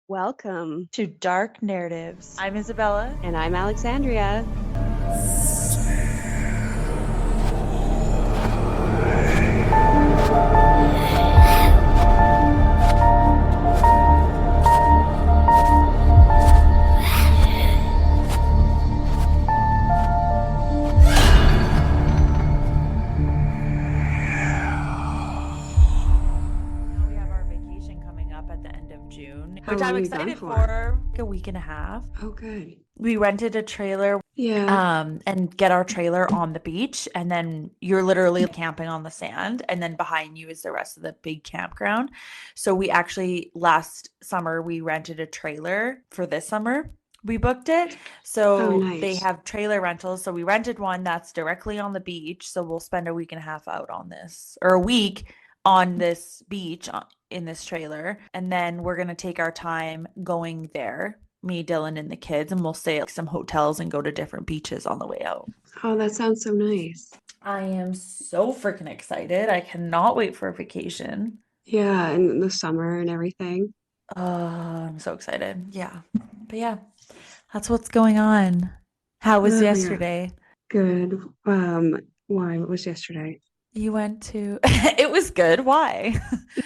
Welcome. to Dark Narratives. I'm Isabella. And I'm Alexandria. We have our vacation coming up at the end of June, How which long I'm are you gone excited for? for. Like a week and a half. Oh, good. We rented a trailer Yeah. and get our trailer on the beach, and then you're literally camping on the sand, and then behind you is the rest of the big campground. So we actually last summer we rented a trailer. For this summer we booked it. Oh, So they nice. have trailer rentals. So we rented one that's directly on the beach. So we'll spend a week and a half out on this, or a week on this beach in this trailer, and then we're gonna take our time going there, me, Dylan, and the kids, and we'll stay at some hotels and go to different beaches on the way out. Oh, that sounds so nice. I am so freaking excited. I cannot wait for a vacation. Yeah, and the summer and everything. I'm so excited. Yeah. But yeah, that's what's going on. How was Oh, yeah. yesterday? Good. Why? What was yesterday? You went to it was good. Why?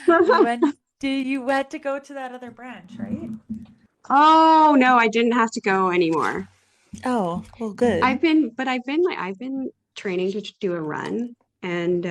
You went you had to go to that other branch, right? Oh, no, I didn't have to go anymore. Oh, well, good. I've been training to do a run, and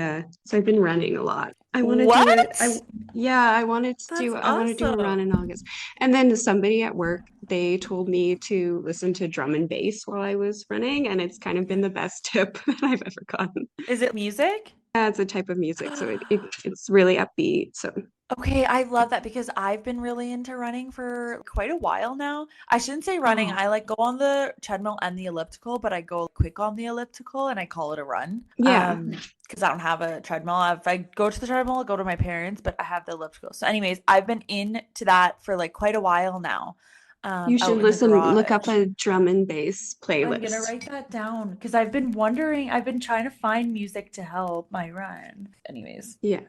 so I've been running a lot. I want to do it. What? Yeah, That's I want to do a run in awesome. August. And then somebody at work, they told me to listen to drum and bass while I was running, and it's kind of been the best tip that I've ever gotten. Is it music? Yeah, it's a type of music, so it's really upbeat. So Okay, I love that because I've been really into running for quite a while now. I shouldn't say running. oh I like go on the treadmill and the elliptical, but I go quick on the elliptical and I call it a run. yeah. Because I don't have a treadmill. If I go to the treadmill, I'll go to my parents, but I have the elliptical. So anyways, I've been into that for like quite a while now. You should Out in the look up garage. a drum and bass I'm gonna playlist. write that down because I've been wondering, I've been trying to find music to help my run. Anyways. Yeah.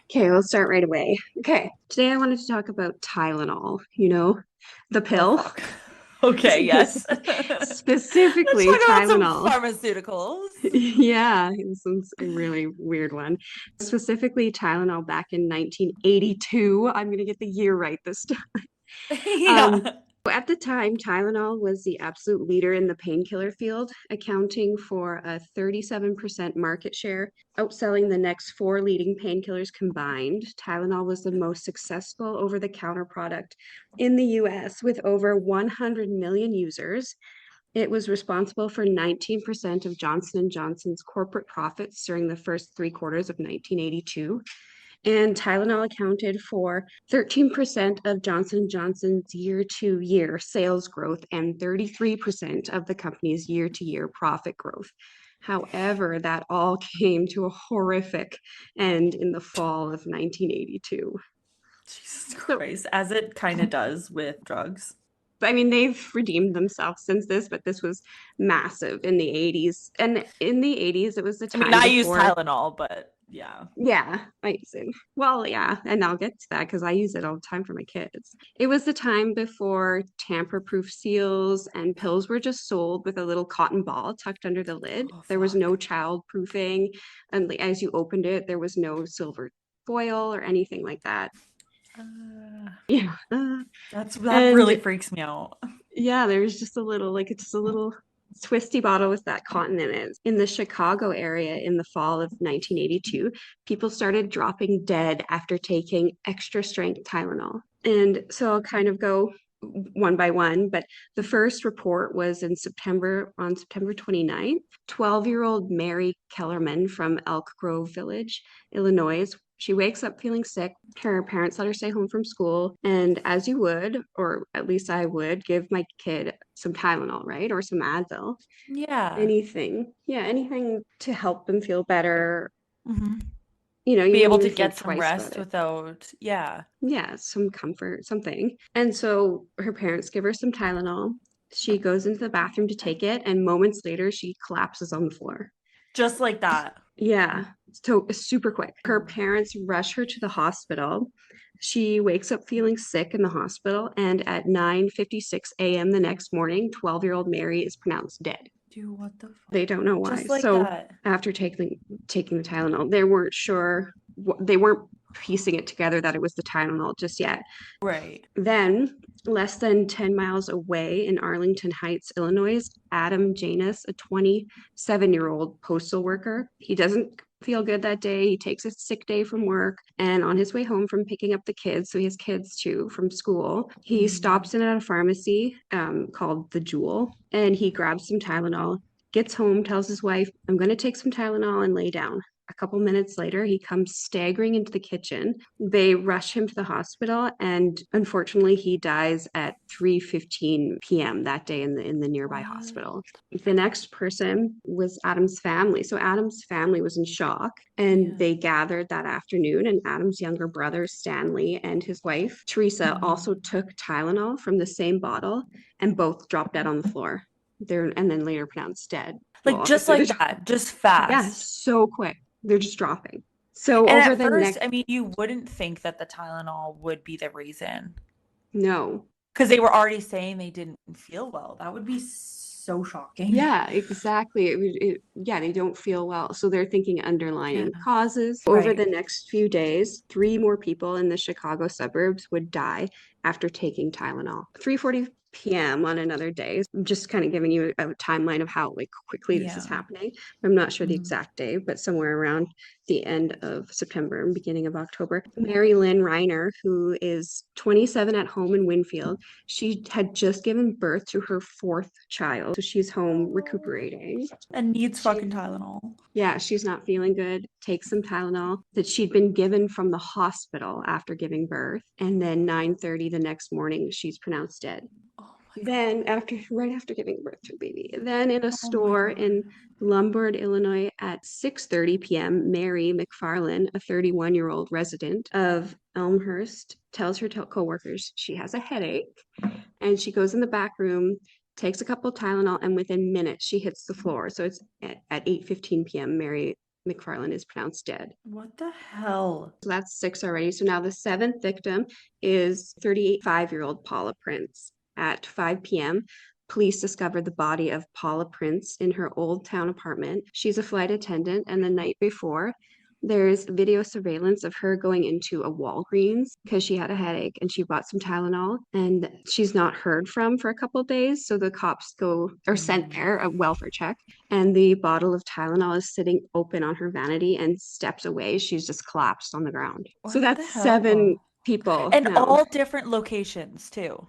Okay, we'll start right away. Okay, today I wanted to talk about Tylenol, the Oh pill. fuck. Okay, yes. Let's Specifically talk about some Tylenol. pharmaceuticals. Yeah, this one's a really weird one. Specifically Tylenol back in 1982. I'm gonna get the year right this time. Um, Yeah. at the time, Tylenol was the absolute leader in the painkiller field, accounting for a 37% market share, outselling the next four leading painkillers combined. Tylenol was the most successful over-the-counter product in the US with over 100 million users. It was responsible for 19% of Johnson & Johnson's corporate profits during the first three quarters of 1982, and Tylenol accounted for 13% of Johnson & Johnson's year-to-year sales growth and 33% of the company's year-to-year profit growth. However, that all came to a horrific end in the fall of 1982. Jesus So, Christ, as it kind of does with drugs. I mean, they've redeemed themselves since this, but this was massive in the 80s. And in the 80s, it was the I mean, time I use before. Tylenol, but yeah. Yeah, I use it. Well, yeah, and I'll get to that because I use it all the time for my kids. It was the time before tamper-proof seals and pills were just sold with a little cotton ball tucked under the lid. Oh, There was no fuck. child-proofing, and as you opened it, there was no silver foil or anything like that. Uh, Yeah. that really And freaks me out. yeah, there's just a little, like it's just a little twisty bottle with that cotton in it. In the Chicago area in the fall of 1982, people started dropping dead after taking extra strength Tylenol. And so I'll kind of go one by one, but the first report was on September 29th. 12-year-old Mary Kellerman from Elk Grove Village, Illinois. She wakes up feeling sick. Her parents let her stay home from school. And as you would, or at least I would, give my kid some Tylenol, right? Or some Advil. Yeah. Anything. Yeah, anything to help them feel better. Hmm. You Be wouldn't able even to think get some twice about rest it. without, yeah. Yeah, some comfort, something. And so her parents give her some Tylenol. She goes into the bathroom to take it, and moments later, she collapses on the floor. Just like that. Yeah, so super quick. Her parents rush her to the hospital. She wakes up feeling sick in the hospital, and at 9:56 a.m. the next morning, 12-year-old Mary is pronounced dead. Dude, what the fuck? They don't know why. Just like So that. after taking the Tylenol, they weren't sure. They weren't piecing it together that it was the Tylenol just yet. Right. Then, less than 10 miles away in Arlington Heights, Illinois, Adam Janus, a 27-year-old postal worker, he doesn't feel good that day. He takes a sick day from work, and on his way home from picking up the kids, so he has kids too from school, he stops in at a pharmacy called The Jewel, and he grabs some Tylenol, gets home, tells his wife, I'm going to take some Tylenol and lay down. A couple minutes later, he comes staggering into the kitchen. They rush him to the hospital, and unfortunately, he dies at 3:15 p.m. that day in the nearby What? hospital. The next person was Adam's family. So Adam's family was in shock, and they gathered that afternoon. And Adam's younger brother, Stanley, and his wife, Teresa, also took Tylenol from the same bottle, and both dropped dead on the floor. And then later pronounced dead. Like Well, just like that, just yeah, fast. so quick. They're just dropping. So And over at the first, next, I mean, you wouldn't think that the Tylenol would be the reason. no. Because they were already saying they didn't feel well. That would be so shocking. Yeah, exactly. Yeah, they don't feel well. So they're thinking underlying Yeah. causes. Over Right. the next few days, 3 more people in the Chicago suburbs would die after taking Tylenol. 3:40 p.m. on another day. Just kind of giving you a timeline of how like quickly this is Yeah. happening. I'm not sure the Mhm. exact day, but somewhere around the end of September and beginning of October. Mary Lynn Reiner, who is 27 at home in Winfield, she had just given birth to her fourth child. So she's home recuperating. And needs She, fucking Tylenol. yeah, she's not feeling good. Takes some Tylenol that she'd been given from the hospital after giving birth. And then 9:30 the next morning, she's pronounced dead. Oh my Then right after giving birth to a baby, then in a Oh my store God. in Lombard, Illinois at 6:30 p.m., Mary McFarland, a 31-year-old resident of Elmhurst, tells her coworkers she has a headache, and she goes in the back room, takes a couple of Tylenol, and within minutes she hits the floor. So it's at 8:15 p.m. Mary McFarland is pronounced dead. What the hell? So that's 6 already. So now the seventh victim is 35-year-old Paula Prince. At 5 p.m., police discovered the body of Paula Prince in her Old Town apartment. She's a flight attendant, and the night before, there's video surveillance of her going into a Walgreens because she had a headache and she bought some Tylenol, and she's not heard from for a couple of days. So the cops are sent there, a welfare check, and the bottle of Tylenol is sitting open on her vanity, and steps away, she's just collapsed on the ground. So What the that's seven hell? people And now. all different locations too.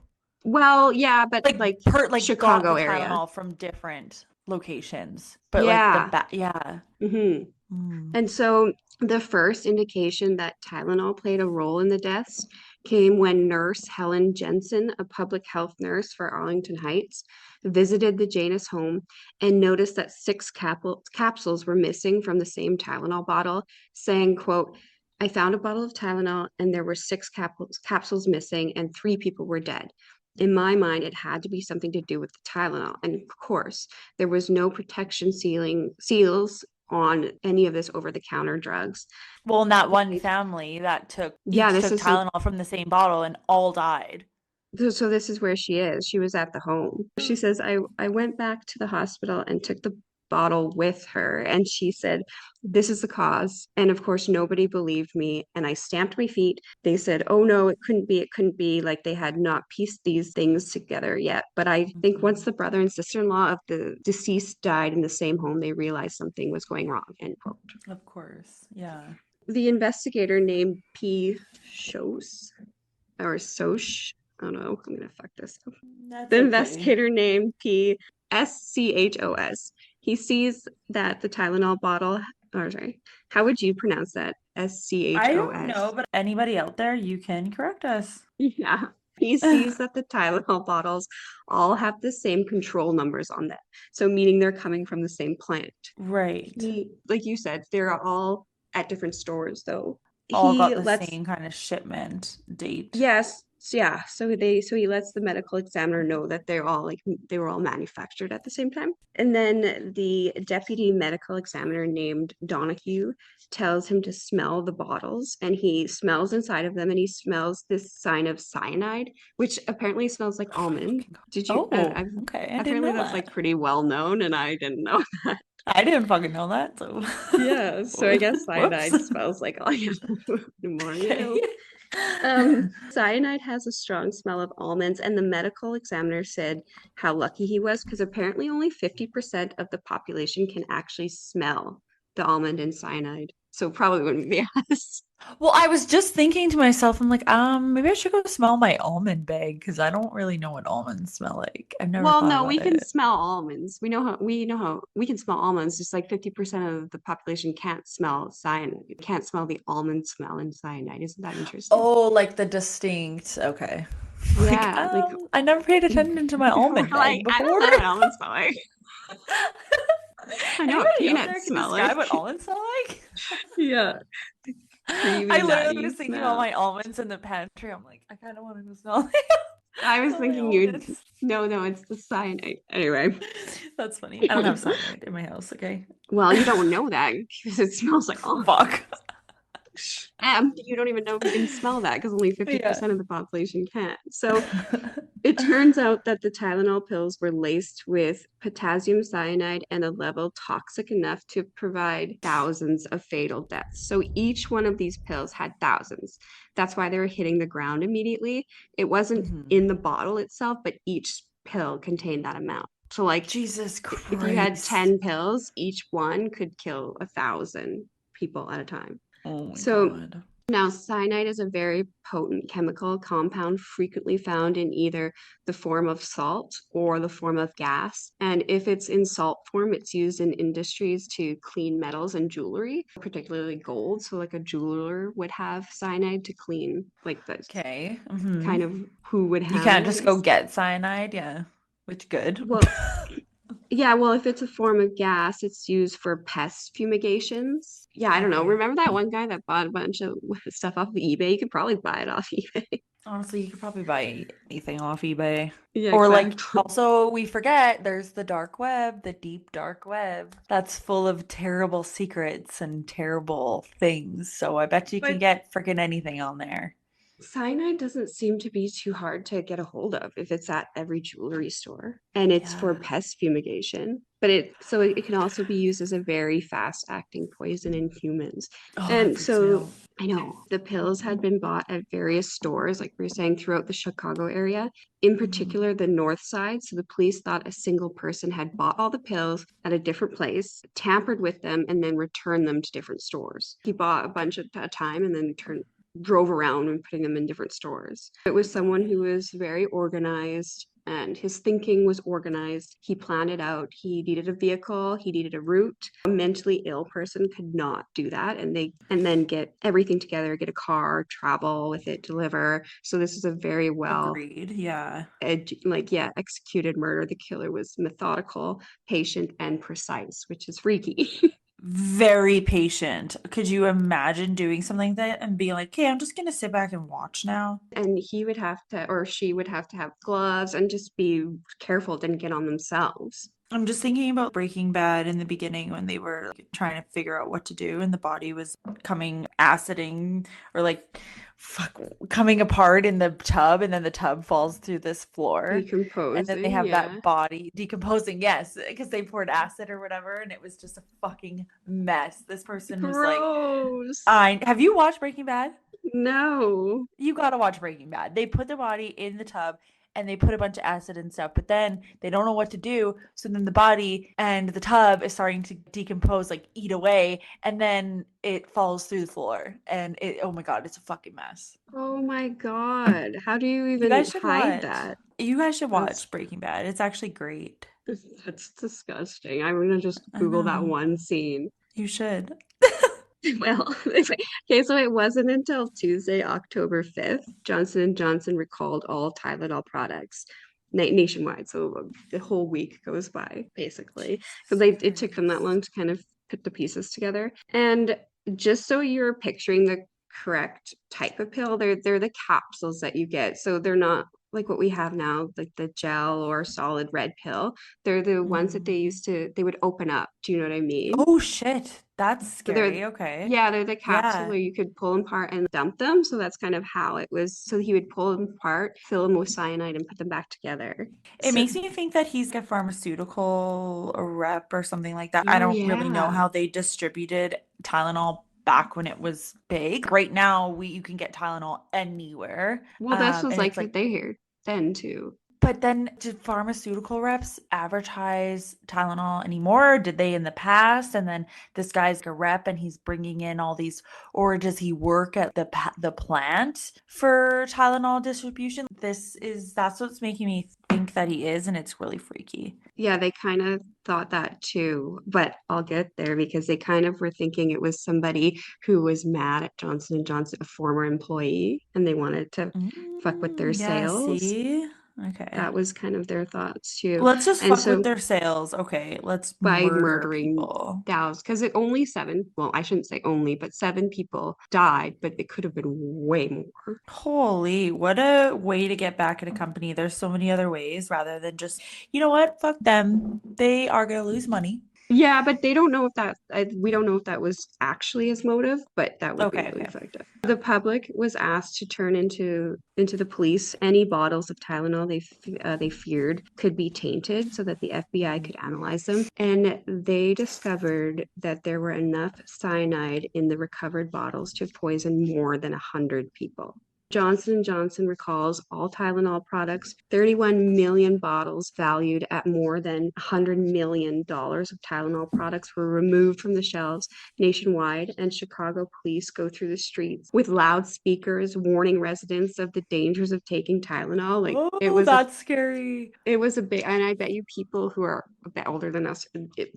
Well, yeah, but like Like got Chicago the area. Tylenol from different locations. But like Yeah. yeah. hmm Mm. And so the first indication that Tylenol played a role in the deaths came when nurse Helen Jensen, a public health nurse for Arlington Heights, visited the Janus home and noticed that six capsules were missing from the same Tylenol bottle, saying, quote, I found a bottle of Tylenol and there were six capsules missing and 3 people were dead. In my mind, it had to be something to do with the Tylenol. And of course, there was no protection seals on any of this over-the-counter drugs. Well, in that one family that Yeah, each this took is so Tylenol from the same bottle and all died. so this is where she is. She was at the home. She says, I went back to the hospital and took the bottle with her. And she said, this is the cause. And of course, nobody believed me. And I stamped my feet. They said, oh no, it couldn't be. It couldn't be. Like they had not pieced these things together yet. But I think once the brother and sister-in-law of the deceased died in the same home, they realized something was going wrong, end quote. Of course. Yeah. The investigator named P. Shows or Soch. I don't know. I'm gonna fuck this up. That's The okay. investigator named P. Schos. He sees that the Tylenol bottle, or sorry, how would you pronounce that? I don't know, Schos. but anybody out there, you can correct us. Yeah. He sees that the Tylenol bottles all have the same control numbers on them. So meaning they're coming from the same plant. Right. Like you said, they're all at different stores though. All He got the lets same kind of shipment date. Yes, So he lets the medical examiner know that they were all manufactured at the same time. And then the deputy medical examiner named Donahue tells him to smell the bottles, and he smells inside of them, and he smells this sign of cyanide, which apparently smells like almond. Did you Oh, okay. I didn't apparently know that's that. like pretty well known, and I didn't know that. I didn't fucking know that. So, Yeah, so I guess whoops. cyanide smells like all pneumonia. Okay. Cyanide has a strong smell of almonds, and the medical examiner said how lucky he was because apparently only 50% of the population can actually smell the almond and cyanide. So probably wouldn't be us. Well, I was just thinking to myself, I'm like, maybe I should go smell my almond bag because I don't really know what almonds smell like. I've never Well, thought no, we about can it. smell almonds. We know how we can smell almonds, just like 50% of the population can't smell cyanide, can't smell the almond smell in cyanide. Isn't that interesting? Oh, like the distinct. Okay. Like, Yeah, like I never paid attention to my we're almond like, bag I before. don't know what almonds smell like. I know what Anybody out there peanuts can smell describe like. what almonds smell like? Yeah, creamy, I literally nutty was thinking about smell. my almonds in the pantry. I'm like, I kind of want to go smell, I was smell my thinking you'd almonds. no, it's the cyanide. Anyway. That's funny. I don't have cyanide in my house. Okay. Well, you don't know that because it smells like almonds. Fuck. You don't even know if you can smell that because only Yeah. 50% of the population can. So it turns out that the Tylenol pills were laced with potassium cyanide and a level toxic enough to provide thousands of fatal deaths. So each one of these pills had thousands. That's why they were hitting the ground immediately. It wasn't Mhm. in the bottle itself, but each pill contained that amount. So, like, Jesus if you had Christ. 10 pills, each one could kill 1,000 people at a time. Oh my So God. now, cyanide is a very potent chemical compound frequently found in either the form of salt or the form of gas. And if it's in salt form, it's used in industries to clean metals and jewelry, particularly gold. So, like a jeweler would have cyanide to clean, like the Okay. kind of who would You have can't it, I just go guess. get cyanide. Yeah. Which good. Well, yeah, well, if it's a form of gas, it's used for pest fumigations. Yeah, I don't know. Okay. Remember that one guy that bought a bunch of stuff off of eBay? You could probably buy it off eBay. Honestly, you could probably buy anything off eBay. Yeah, Or like exactly. also we forget there's the dark web, the deep dark web. That's full of terrible secrets and terrible things. So I bet you can But get freaking anything on there. cyanide doesn't seem to be too hard to get a hold of if it's at every jewelry store and it's for Yeah. pest fumigation. But it can also be used as a very fast acting poison in humans. Oh, that And freaks me so out. I know the pills had been bought at various stores, like we were saying, throughout the Chicago area, in Mhm. particular the north side. So the police thought a single person had bought all the pills at a different place, tampered with them, and then returned them to different stores. He bought a bunch at a time and then drove around and putting them in different stores. It was someone who was very organized and his thinking was organized. He planned it out. He needed a vehicle, he needed a route. A mentally ill person could not do that and then get everything together, get a car, travel with it, deliver. So this is a very well Agreed. Yeah. executed murder. The killer was methodical, patient, and precise, which is freaky. Very patient. Could you imagine doing something like that and being like, "Okay, I'm just gonna sit back and watch now"? And he would have to, or she would have to have gloves and just be careful it didn't get on themselves. I'm just thinking about Breaking Bad in the beginning when they were like, trying to figure out what to do and the body was coming aciding or like fuck, coming apart in the tub and then the tub falls through this floor and then they Decomposing, have yeah. that body decomposing, yes, because they poured acid or whatever and it was just a fucking mess. This person was like, Gross. I have you watched Breaking Bad? No. You gotta watch Breaking Bad. They put the body in the tub and they put a bunch of acid and stuff, but then they don't know what to do. So then the body and the tub is starting to decompose, like eat away, and then it falls through the floor. And oh my God, it's a fucking mess. Oh my God. How do you You even guys should hide watch. that? You guys should That's watch Breaking Bad. It's actually great. that's disgusting. I'm gonna just I Google that know. one scene. You should. Well, okay, so it wasn't until Tuesday, October 5th, Johnson and Johnson recalled all Tylenol products nationwide. So the whole week goes by, basically, because Jesus it took them that Christ. long to kind of put the pieces together. And just so you're picturing the correct type of pill. They're the capsules that you get. So they're not like what we have now, like the gel or solid red pill. They're the ones that Mm. they would open up. Do you know what I mean? Oh shit. That's So they're, scary. Okay. yeah, they're the capsule Yeah. where you could pull them apart and dump them. So that's kind of how it was. So he would pull them apart, fill them with cyanide, and put them back together. It So, makes me think that he's a pharmaceutical rep or something like that. I oh don't really know yeah. how they distributed Tylenol back when it was big. Right now, we you can get Tylenol anywhere. Well, this was And like it's that like, they heard then too. but then did pharmaceutical reps advertise Tylenol anymore? Or did they in the past? And then this guy's a rep and he's bringing in all these, or does he work at the plant for Tylenol distribution? That's what's making me think that he is, and it's really freaky. Yeah, they kind of thought that too, but I'll get there because they kind of were thinking it was somebody who was mad at Johnson and Johnson, a former employee, and they wanted to fuck with their Yeah, sales. see? Okay. That was kind of their thoughts too. Let's just And fuck with so their sales. Okay, let's by murder murdering people. thousands, because it only seven, well, I shouldn't say only, but seven people died, but it could have been way more. Holy, what a way to get back at a company. There's so many other ways rather than just, you know what? Fuck them. They are gonna lose money. Yeah, but they don't know if that, we don't know if that was actually his motive, but that would be Okay, really okay. fucked up. The public was asked to turn into the police any bottles of Tylenol they feared could be tainted so that the FBI could analyze them. And they discovered that there were enough cyanide in the recovered bottles to poison more than 100 people. Johnson & Johnson recalls all Tylenol products, 31 million bottles valued at more than $100 million of Tylenol products were removed from the shelves nationwide, and Chicago police go through the streets with loudspeakers warning residents of the dangers of taking Tylenol. Like Oh, that's scary. it was a big, and I bet you people who are a bit older than us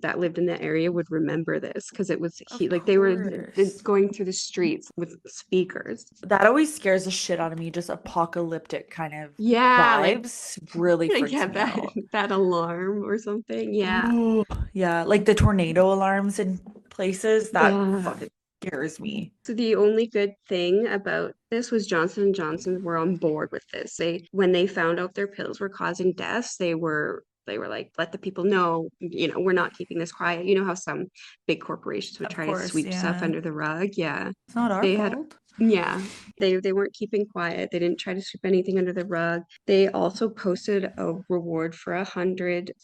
that lived in that area would remember this because it was Of like they were course. going through the streets with speakers. That always scares the shit out of me. Just apocalyptic kind of Yeah, vibes really like freaks had me that out. that alarm or something. Yeah. Ooh, yeah, like the tornado alarms in places that Ugh. fucking scares me. So the only good thing about this was Johnson and Johnson were on board with this. They when they found out their pills were causing deaths, they were like, let the people know, we're not keeping this quiet. You know how some big corporations would Of try to course, sweep stuff yeah. under the rug? Yeah. It's not our They had fault. yeah, they weren't keeping quiet. They didn't try to sweep anything under the rug. They also posted a reward for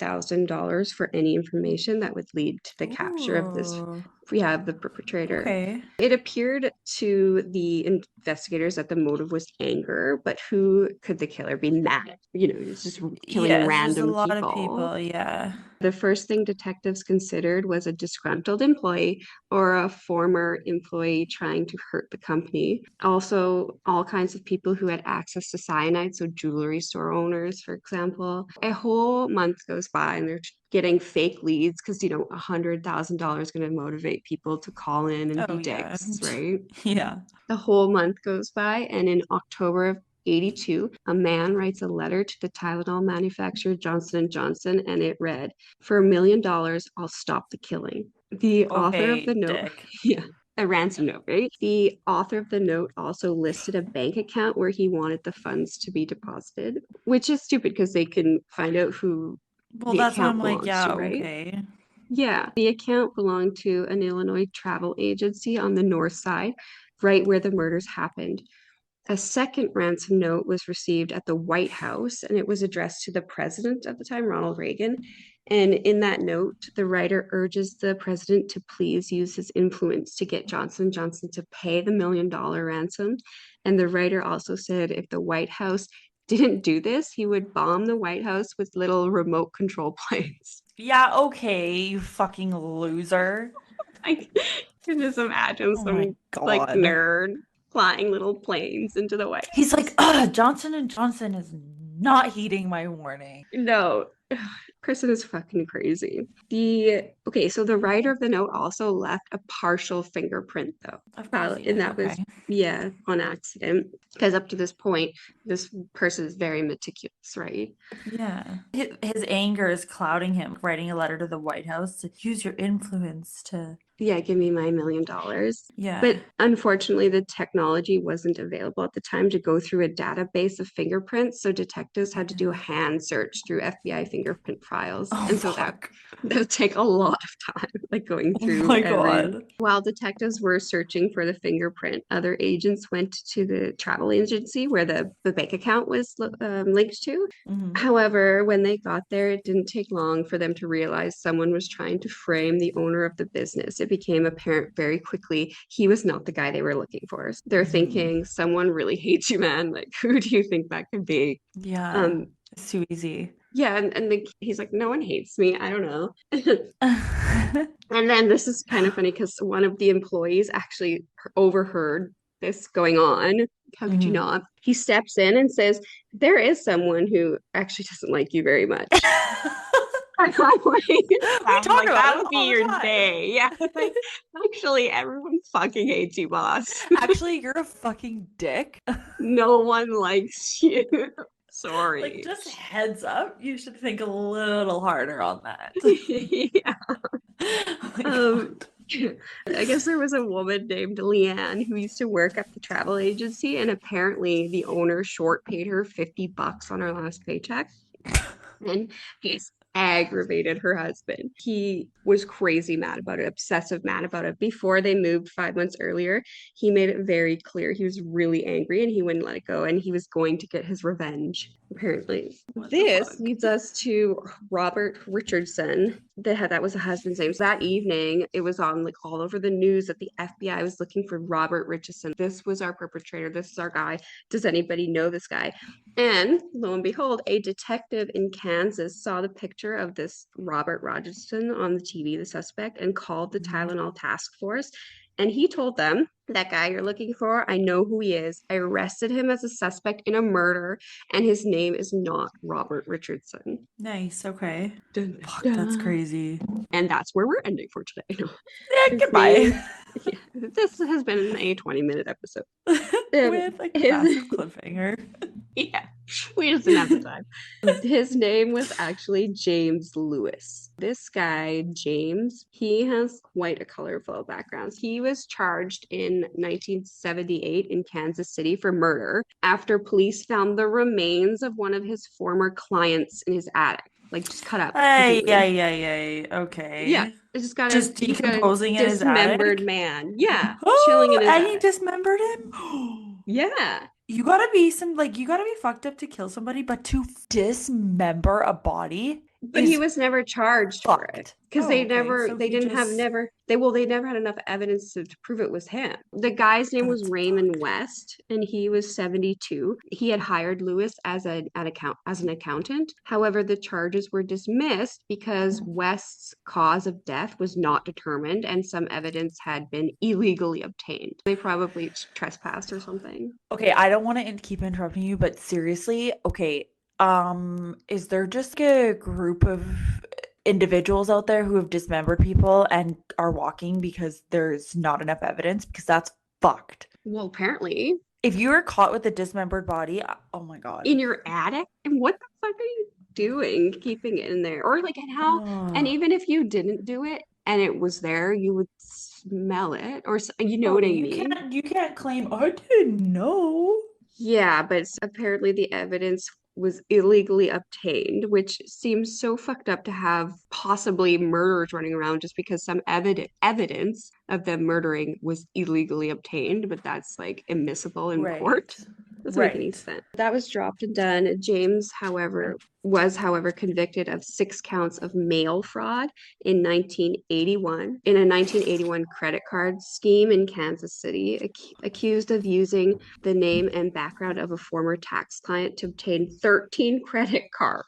$100,000 for any information that would lead to the capture of this, Ooh, yeah, the perpetrator. okay. It appeared to the investigators that the motive was anger, but who could the killer be mad at? He's just killing Yes, there's a random lot of people. people, yeah. The first thing detectives considered was a disgruntled employee or a former employee trying to hurt the company. Also, all kinds of people who had access to cyanide, so jewelry store owners, for example. A whole month goes by and they're getting fake leads because, $100,000 going to motivate people to call in and Oh be yeah. dicks, right? Yeah. The whole month goes by, and in October of 82, a man writes a letter to the Tylenol manufacturer Johnson and Johnson, and it read, "For $1 million, I'll stop the killing." The author of Okay, the note, dick. yeah, a ransom note, right? The author of the note also listed a bank account where he wanted the funds to be deposited, which is stupid because they can find out who Well, the that's why account I'm like, belongs yeah, to, right? okay. Yeah, the account belonged to an Illinois travel agency on the north side, right where the murders happened. A second ransom note was received at the White House, and it was addressed to the president at the time, Ronald Reagan. And in that note, the writer urges the president to please use his influence to get Johnson & Johnson to pay the $1 million ransom. And the writer also said if the White House didn't do this, he would bomb the White House with little remote control planes. Yeah, okay, you fucking loser. I can just imagine Oh my some like God. nerd flying little planes into the White He's like, House. Johnson and Johnson is not heeding my warning. No, Kristen is fucking crazy. So the writer of the note also left a partial fingerprint though. Of course he And did. that was, Okay. yeah, on accident. Because up to this point, this person is very meticulous, right? Yeah. His anger is clouding him, writing a letter to the White House to use your influence to yeah, give me my $1 million. Yeah. But unfortunately, the technology wasn't available at the time to go through a database of fingerprints. So detectives had to do a hand search through FBI fingerprint files. Oh And so that fuck. that would take a lot of time, like going Oh through my every. God. While detectives were searching for the fingerprint, other agents went to the travel agency where the bank account was linked to. Mhm. However, when they got there, it didn't take long for them to realize someone was trying to frame the owner of the business. It became apparent very quickly he was not the guy they were looking for. They're Mhm. thinking, someone really hates you, man. Like, who do you think that could be? Yeah. Um, It's too easy. yeah, and he's like, no one hates me. I don't know. And then this is kind of funny because one of the employees actually overheard this going on. How could you Mhm. not? He steps in and says, there is someone who actually doesn't like you very much. I'm like, We I'm talk like, about that it would all be the your time. day. Yeah. Like, actually, everyone fucking hates you, boss. Actually, you're a fucking dick. No one likes you. Like, Sorry. just heads up, you should think a little harder on that. Yeah. Oh my Um, God. I guess there was a woman named Leanne who used to work at the travel agency, and apparently the owner short paid her $50 on her last paycheck. And he's aggravated her husband. He was crazy mad about it, obsessive mad about it. Before they moved 5 months earlier, he made it very clear he was really angry and he wouldn't let it go and he was going to get his revenge, apparently. What the This fuck? leads us to Robert Richardson. That was a husband's name. So that evening, it was on like all over the news that the FBI was looking for Robert Richardson. This was our perpetrator. This is our guy. Does anybody know this guy? And lo and behold, a detective in Kansas saw the picture of this Robert Rogerson on the TV, the suspect, and called the Mhm. Tylenol task force. And he told them, that guy you're looking for, I know who he is. I arrested him as a suspect in a murder, and his name is not Robert Richardson. Nice. Okay. Dun, Fuck, dun, that's dun. crazy. And that's where we're ending for today. No, Yeah, his goodbye. name, yeah, this has been a 20-minute episode. With a His massive cliffhanger. Yeah, we just didn't have the time. His name was actually James Lewis. This guy, James, he has quite a colorful background. He was charged in 1978 in Kansas City for murder after police found the remains of one of his former clients in his attic, like just cut up Ay, completely. ay, ay, ay. Yeah, Okay. Just he's got a decomposing in his dismembered attic. man. Yeah, chilling in Oh, his and he attic. dismembered him. Yeah. You gotta be you gotta be fucked up to kill somebody, but to dismember a body But he is was never charged for it fucked. because Oh, okay. So they he didn't have just never they never had enough evidence to prove it was him. The guy's name was that's Raymond fucked. West and he was 72. He had hired Lewis as an accountant. However, the charges were dismissed because West's cause of death was not determined and some evidence had been illegally obtained. They probably trespassed or something. Okay, I don't want to keep interrupting you, but seriously, okay, is there just a group of individuals out there who have dismembered people and are walking because there's not enough evidence? Because that's fucked. Well, apparently If you were caught with a dismembered body, oh my God. in your attic, and what the fuck are you doing keeping it in there? Or like, and how, and Oh, even if you didn't do it and it was there, you would smell it, or you know oh, what I mean? you can't claim I didn't know. Yeah, but apparently the evidence was illegally obtained, which seems so fucked up to have possibly murderers running around just because some evidence of them murdering was illegally obtained, but that's like admissible in court. Right. Doesn't make any Right. sense. That was dropped and done. James, however, convicted of 6 counts of mail fraud in 1981 in a 1981 credit card scheme in Kansas City, accused of using the name and background of a former tax client to obtain 13 credit cards.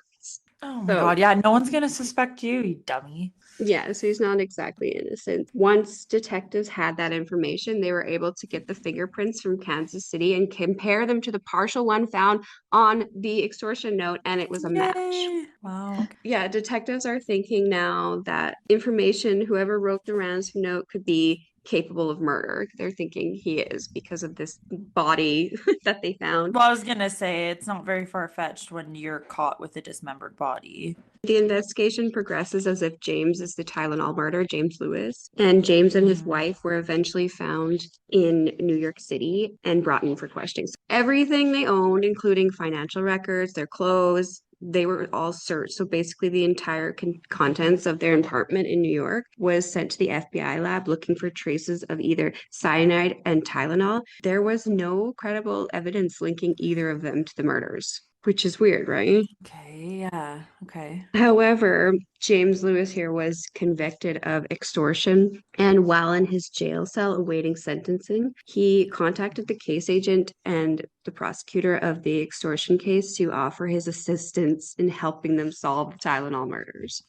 Oh my So God. Yeah, no one's gonna suspect you, you dummy. yeah, so he's not exactly innocent. Once detectives had that information, they were able to get the fingerprints from Kansas City and compare them to the partial one found on the extortion note, and it was a match. Yay. Wow. Okay. Yeah, detectives are thinking now that information, whoever wrote the ransom note, could be capable of murder. They're thinking he is because of this body that they found. Well, I was gonna say it's not very far-fetched when you're caught with a dismembered body. The investigation progresses as if James is the Tylenol murderer, James Lewis, and James and his wife were eventually found in New York City and brought in for questioning. Everything they owned, including financial records, their clothes, they were all searched. So basically, the entire contents of their apartment in New York was sent to the FBI lab looking for traces of either cyanide and Tylenol. There was no credible evidence linking either of them to the murders, which is weird, right? Okay, yeah. Okay. However, James Lewis here was convicted of extortion, and while in his jail cell awaiting sentencing, he contacted the case agent and the prosecutor of the extortion case to offer his assistance in helping them solve the Tylenol murders.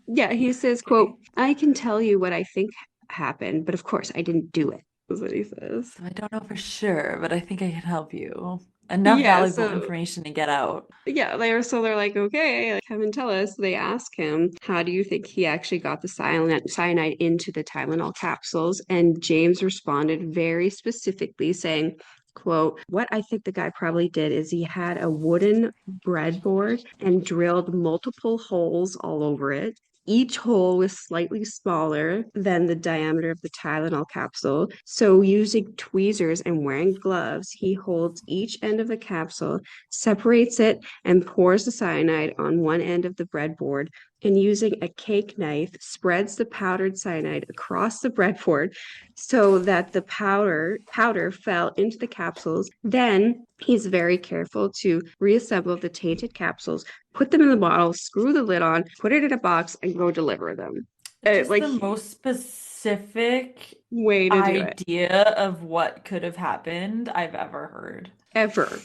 Yeah, he says, quote, Okay. I can tell you what I think happened, but of course I didn't do it, is what he says. So I don't know for sure, but I think I can help you. Enough Yeah, valuable so information to get out. yeah, they're like, okay, like, come and tell us. They ask him, how do you think he actually got the cyanide into the Tylenol capsules? And James responded very specifically saying, quote, what I think the guy probably did is he had a wooden breadboard and drilled multiple holes all over it. Each hole was slightly smaller than the diameter of the Tylenol capsule. So, using tweezers and wearing gloves, he holds each end of the capsule, separates it, and pours the cyanide on one end of the breadboard, and using a cake knife spreads the powdered cyanide across the breadboard so that the powder fell into the capsules. Then he's very careful to reassemble the tainted capsules, put them in the bottle, screw the lid on, put it in a box, and go deliver them. Just Like, the most specific way to do it idea of what could have happened I've ever heard. ever.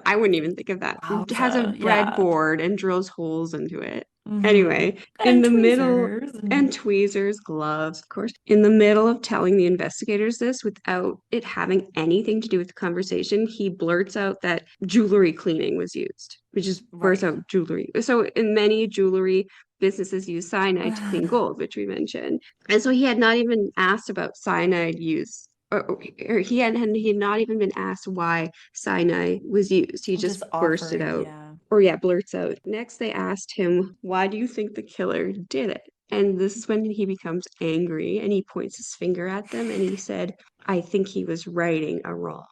I wouldn't even think of that. It has a Wowza. Yeah. breadboard and drills holes into it. Mm-hmm. Anyway, in And the middle, tweezers and and tweezers, gloves, of course, in the middle of telling the investigators this without it having anything to do with the conversation, he blurts out that jewelry cleaning was used, which is blurts right. out jewelry. So in many jewelry businesses use cyanide to clean gold, which we mentioned. And so he had not even asked about cyanide use. Or he had not even been asked why cyanide was used. He just Just bursted offered, out, yeah. or yeah, blurts out. Next, they asked him, why do you think the killer did it? And this is when he becomes angry and he points his finger at them and he said, I think he was righting a wrong,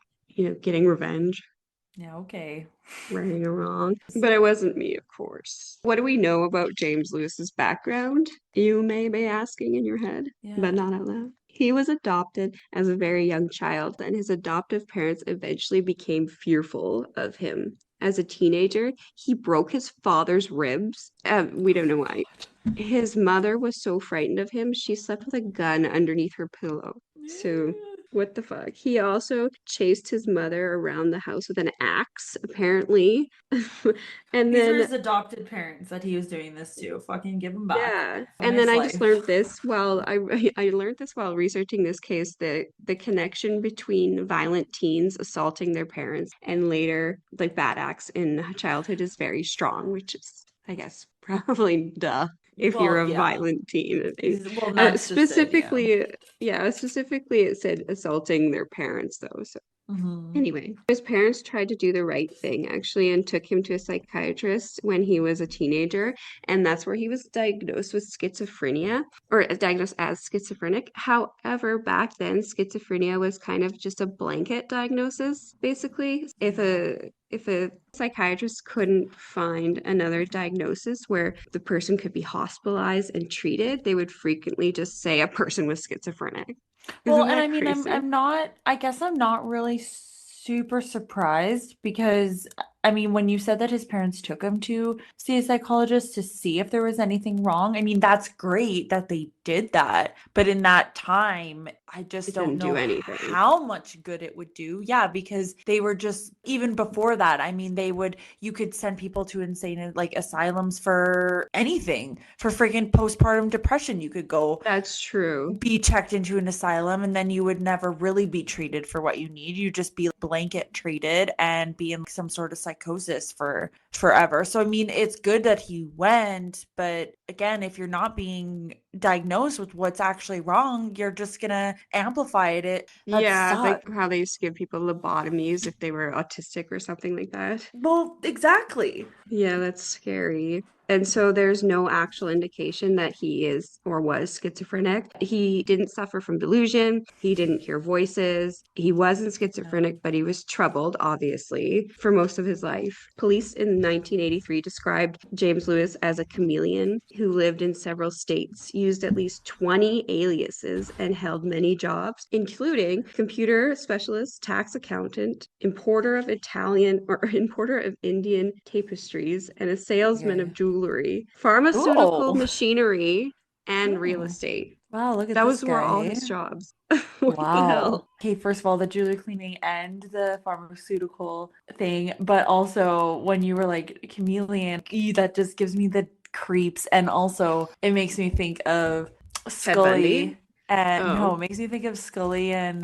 getting revenge, Yeah, okay. righting a wrong. But it wasn't me, of course. What do we know about James Lewis's background? You may be asking in your head, but Yeah. not out loud. He was adopted as a very young child, and his adoptive parents eventually became fearful of him. As a teenager, he broke his father's ribs. We don't know why. His mother was so frightened of him, she slept with a gun underneath her pillow. So, what the fuck? He also chased his mother around the house with an axe, apparently. And These were then his adopted parents that he was doing this to. Fucking give him back. yeah. Have a And then nice I just life. learned this while I learned this while researching this case, the connection between violent teens assaulting their parents and later like bad acts in childhood is very strong, which is I guess probably duh if you're Well, a yeah. violent teen. Well, that's just it, yeah. Specifically it said assaulting their parents though. So Hmm. anyway, his parents tried to do the right thing actually and took him to a psychiatrist when he was a teenager. And that's where he was diagnosed with schizophrenia or diagnosed as schizophrenic. However, back then, schizophrenia was kind of just a blanket diagnosis, basically. If a psychiatrist couldn't find another diagnosis where the person could be hospitalized and treated, they would frequently just say a person was schizophrenic. Well, Isn't and I that mean, crazy? I'm not, I guess I'm not really super surprised because I mean, when you said that his parents took him to see a psychologist to see if there was anything wrong, I mean, that's great that they did that. But in that time, I just It don't didn't do know anything. how much good it would do. Yeah, because they were just, even before that, I mean, you could send people to insane like asylums for anything, for freaking postpartum depression. You could go That's true. be checked into an asylum and then you would never really be treated for what you need. You just be blanket treated and be in some sort of psychosis for forever. So I mean, it's good that he went, but again, if you're not being diagnosed with what's actually wrong, you're just gonna amplify it. That Yeah, like sucks. how they used to give people lobotomies if they were autistic or something like that. Well, exactly. Yeah, that's scary. And so there's no actual indication that he is or was schizophrenic. He didn't suffer from delusion. He didn't hear voices. He wasn't Yeah. schizophrenic, but he was troubled, obviously, for most of his life. Police in 1983 described James Lewis as a chameleon who lived in several states, used at least 20 aliases, and held many jobs, including computer specialist, tax accountant, importer of Indian tapestries, and a salesman Okay. of jewelry, pharmaceutical Oh. machinery, and real Oh. estate. Wow, look at this Those were all guy. his jobs. What the Wow. hell? Okay, first of all, the jewelry cleaning and the pharmaceutical thing, but also when you were like chameleon, that just gives me the creeps. And also, it makes me think of Ted Scully. Bundy? And no, Oh, it makes me think of Scully and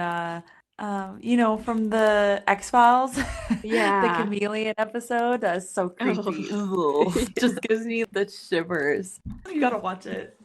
from the X-Files, the yeah. chameleon episode. That's so Oh, creepy. Ugh, yeah. just gives me the shivers. You gotta watch it.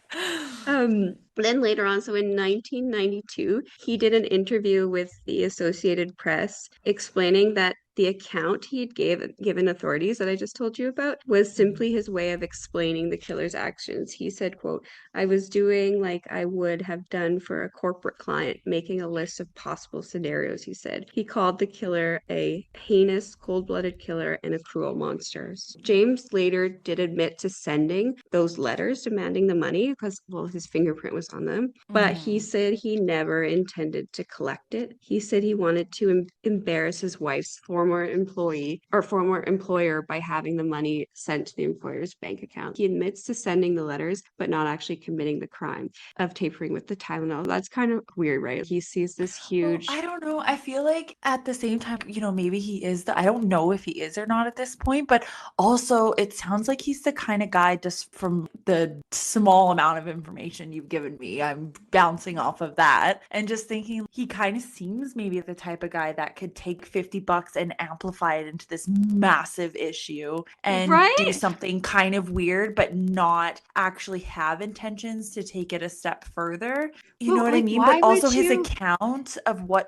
Then later on, so in 1992, he did an interview with the Associated Press explaining that the account he'd given authorities that I just told you about was Mhm. simply his way of explaining the killer's actions. He said, quote, I was doing like I would have done for a corporate client, making a list of possible scenarios, he said. He called the killer a heinous, cold-blooded killer and a cruel monster. James later did admit to sending those letters demanding the money because, well, his fingerprint was on them. But he Mhm. said he never intended to collect it. He said he wanted to embarrass his wife's former employee or former employer by having the money sent to the employer's bank account. He admits to sending the letters, but not actually committing the crime of tapering with the Tylenol. That's kind of weird, right? He sees this Well, huge. I don't know. I feel like at the same time, maybe he is I don't know if he is or not at this point, but also it sounds like he's the kind of guy, just from the small amount of information you've given me. I'm bouncing off of that and just thinking he kind of seems maybe the type of guy that could take 50 bucks and amplify it into this massive issue and do Right? something kind of weird, but not actually have intentions to take it a step further. You know But what I like, mean? But why also would his you? account of what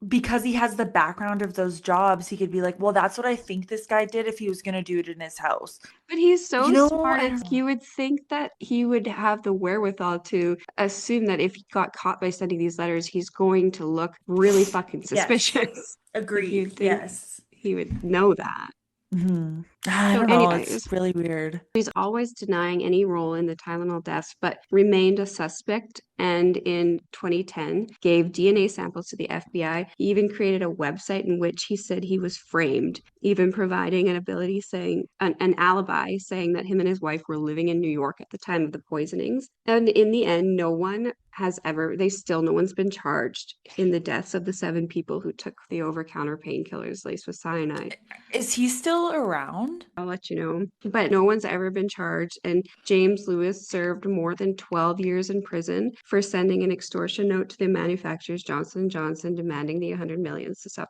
because he has the background of those jobs, he could be like, well, that's what I think this guy did if he was gonna do it in his house. But he's so smart. I It's don't know. you would think that he would have the wherewithal to assume that if he got caught by sending these letters, he's going to look really fucking Yes. suspicious. Like Agreed. you'd think Yes. he would know that. I So, don't know. It's anyways, really weird. he's always denying any role in the Tylenol deaths, but remained a suspect. And in 2010, gave DNA samples to the FBI. He even created a website in which he said he was framed, even providing an alibi, saying that him and his wife were living in New York at the time of the poisonings. And in the end, no one's been charged in the deaths of the 7 people who took the over-counter painkillers laced with cyanide. Is he still around? I'll let you know. But no one's ever been charged. And James Lewis served more than 12 years in prison for sending an extortion note to the manufacturers Johnson & Johnson demanding the 100 millions to stop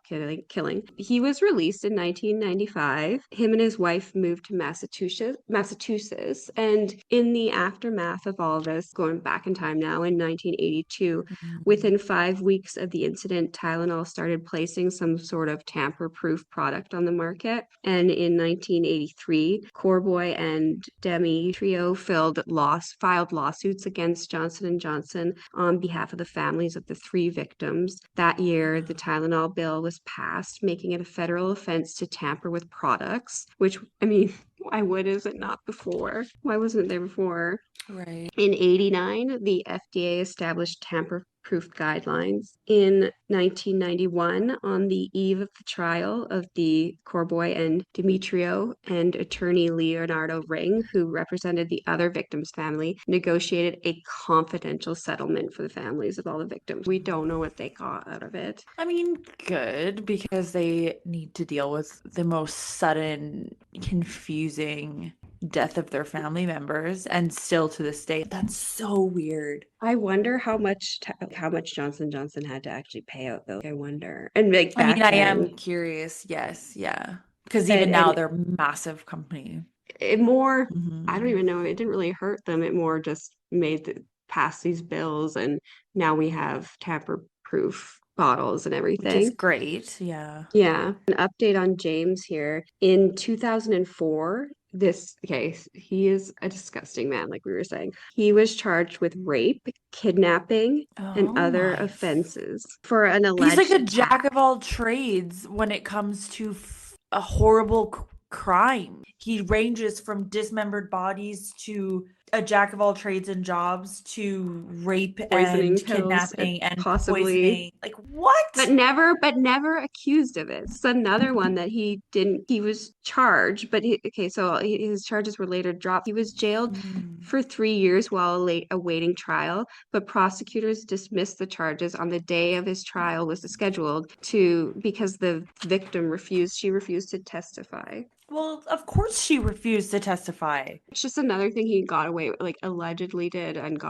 killing. He was released in 1995. Him and his wife moved to Massachusetts. And in the aftermath of all this, going back in time now in 1982, Mhm. within 5 weeks of the incident, Tylenol started placing some sort of tamper-proof product on the market. And in 1983, Corboy and Demetrio filed lawsuits against Johnson & Johnson on behalf of the families of the 3 victims. That year, the Tylenol bill was passed, making it a federal offense to tamper with products, which, I mean, why is it not before? Why wasn't it there before? Right. In 89, the FDA established tamper-proof guidelines. In 1991, on the eve of the trial of the Corboy and Demetrio, and attorney Leonardo Ring, who represented the other victims' family, negotiated a confidential settlement for the families of all the victims. We don't know what they got out of it. I mean, good, because they need to deal with the most sudden, confusing death of their family members, and still to this day, that's so weird. I wonder how much Johnson Johnson had to actually pay out though. I wonder. And like I mean, back I am then, curious. Yes, yeah. Because even now and they're a massive company. it more, I don't Hmm. even know, it didn't really hurt them. It more just pass these bills, and now we have tamper-proof bottles and Which is everything. great. Yeah. Yeah. An update on James here. In 2004, he is a disgusting man, like we were saying. He was charged with rape, kidnapping, and Oh other my. offenses for an He's like alleged a jack attack. of all trades when it comes to a horrible crime. He ranges from dismembered bodies to a jack of all trades and jobs to rape Poisoning and pills, kidnapping and possibly, poisoning. Like what? but never accused of it. It's another one that he didn't. He was charged, but his charges were later dropped. He was jailed Mm. for 3 years while awaiting trial, but prosecutors dismissed the charges on the day of his trial was scheduled to because the victim refused. She refused to testify. Well, of course she refused to testify. It's just another thing he got away with, like allegedly did, and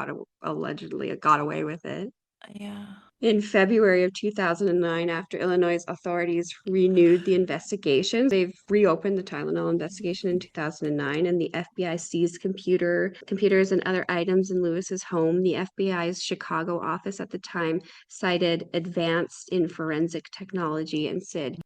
allegedly got away with it. Yeah. In February of 2009, after Illinois authorities renewed the investigation, they've reopened the Tylenol investigation in 2009, and the FBI seized computers and other items in Lewis's home. The FBI's Chicago office at the time cited advanced in forensic technology and said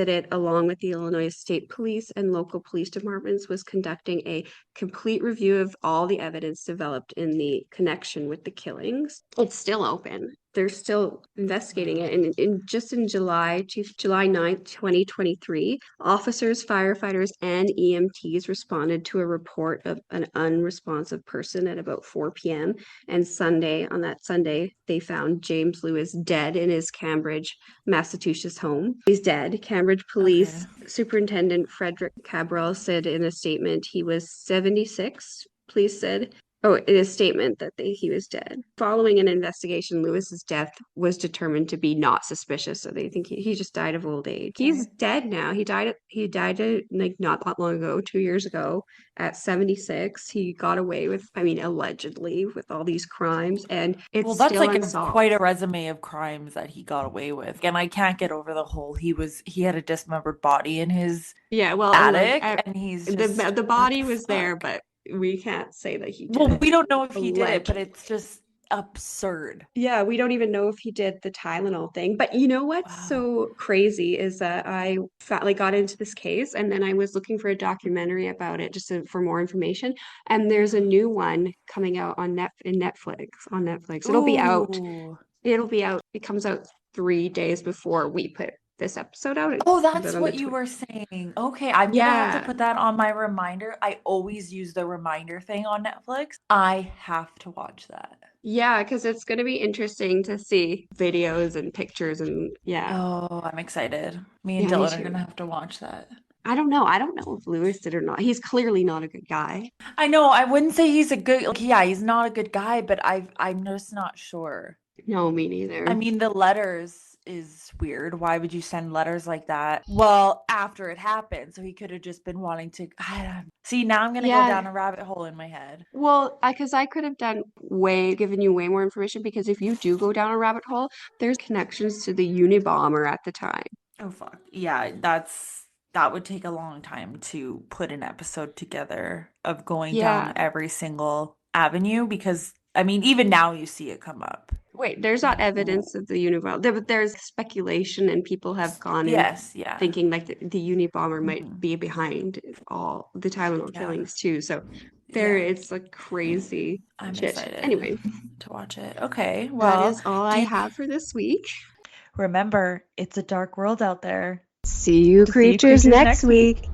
it, along with the Illinois State Police and local police departments, was conducting a complete review of all the evidence developed in the connection with the killings. It's still open. They're still investigating it. And just in July 9th, 2023, officers, firefighters, and EMTs responded to a report of an unresponsive person at about 4 p.m. And on that Sunday, they found James Lewis dead in his Cambridge, Massachusetts home. He's dead. Cambridge Okay. Police Superintendent Frederick Cabral said in a statement he was 76. Police said in a statement that he was dead. Following an investigation, Lewis's death was determined to be not suspicious, so they think he just died of old age. He's dead now. He died like not that long ago, 2 years ago, at 76. He got away with, I mean, allegedly, with all these crimes, and Well, it's that's still like unsolved. quite a resume of crimes that he got away with. And I can't get over the whole he had a dismembered body in his Yeah, well, attic and he's just the what body the was there, fuck? but we can't say that he did Well, it. we don't know if he did it, but Allegedly. it's just absurd. Yeah, we don't even know if he did the Tylenol thing. But you know what's Wow. so crazy is that like got into this case, and then I was looking for a documentary about it for more information. And there's a new one coming out on Netflix. On Netflix, it'll be out. Ooh. It'll be out. It comes out 3 days before we put this episode out. It Oh, comes out that's on the what you 20th. were saying. Okay, I'm gonna have to Yeah, put that on my reminder. I always use the reminder thing on Netflix. I have to watch that. yeah, because it's going to be interesting to see videos and pictures and yeah, Oh, I'm excited. Me and yeah, me Dylan are too. gonna have to watch that. I don't know. I don't know if Lewis did or not. He's clearly not a good guy. I know, I wouldn't say he's a good, like, yeah, he's not a good guy, but I'm just not sure. No, me I neither. mean, the letters is weird. Why would you send letters like that? Well, after it happened, so he could have just been wanting to. I don't, see, now I'm gonna go Yeah. down a rabbit hole in my head. Well, because I could have given you way more information because if you do go down a rabbit hole, there's connections to the Unabomber at the time. Oh fuck. Yeah, that would take a long time to put an episode together of going down Yeah. every single avenue because I mean, even now you see it come up. Wait, there's not evidence of the Unabomber. But there's speculation, and people have gone in Yes, yeah. thinking like the Unabomber might Mhm. be behind all the Tylenol Yeah. killings too. So Yeah. it's like crazy I'm shit. excited Anyway, to watch it. Okay. that Well, is all I do have for this week. remember, it's a dark world out there. See you, See you creatures, creatures next next week. week.